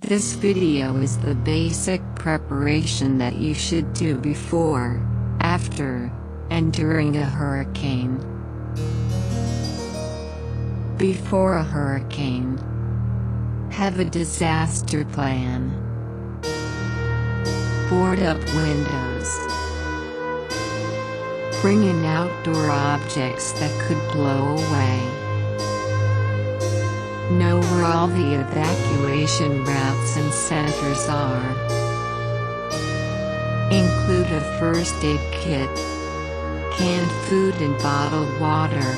This video is the basic preparation that you should do before, after, and during a hurricane. Before a hurricane, have a disaster plan. Board up windows. Bring in outdoor objects that could blow away. Know where all the evacuation routes and centers are. Include a first aid kit, canned food and bottled water,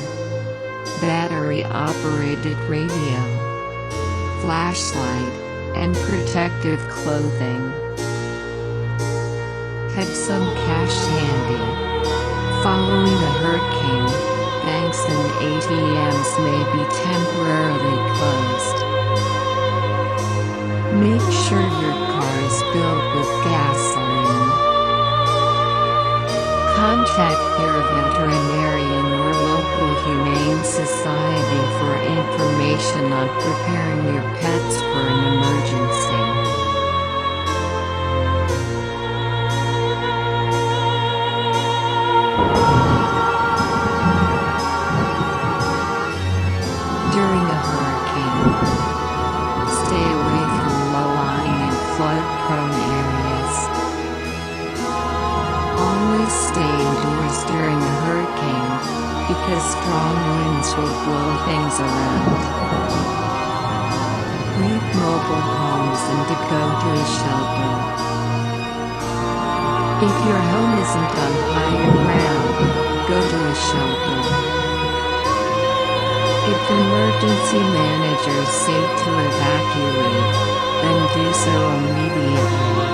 battery-operated radio, flashlight, and protective clothing. Have some cash handy. Following a hurricane, banks and ATMs may be temporarily closed. Make sure your car is filled with gasoline. Contact your veterinarian or local humane society for information on preparing your pets for an emergency. During a hurricane, stay away from low-lying and flood-prone areas. Always stay indoors during a hurricane, because strong winds will blow things around. Leave mobile homes and to go to a shelter. If your home isn't on higher ground, go to a shelter. If emergency managers say to evacuate, then do so immediately.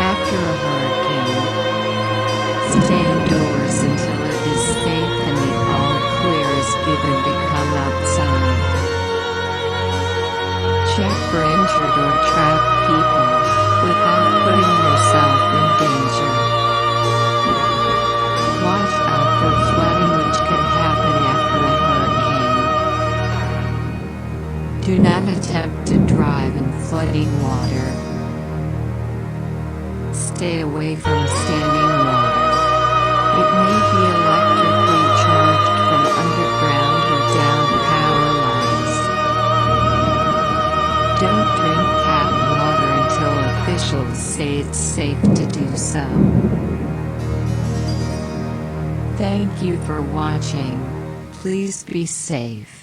After a hurricane, stay indoors until it is safe and the all clear is given to come outside. Check for injured or trapped people, without putting yourself in danger. Watch out for flooding, which could happen after a hurricane. Do not attempt to drive in flooding water. Stay away from standing water. It may be electrically charged from underground or down power lines. Don't drink tap water until officials say it's safe to do so. Thank you for watching. Please be safe.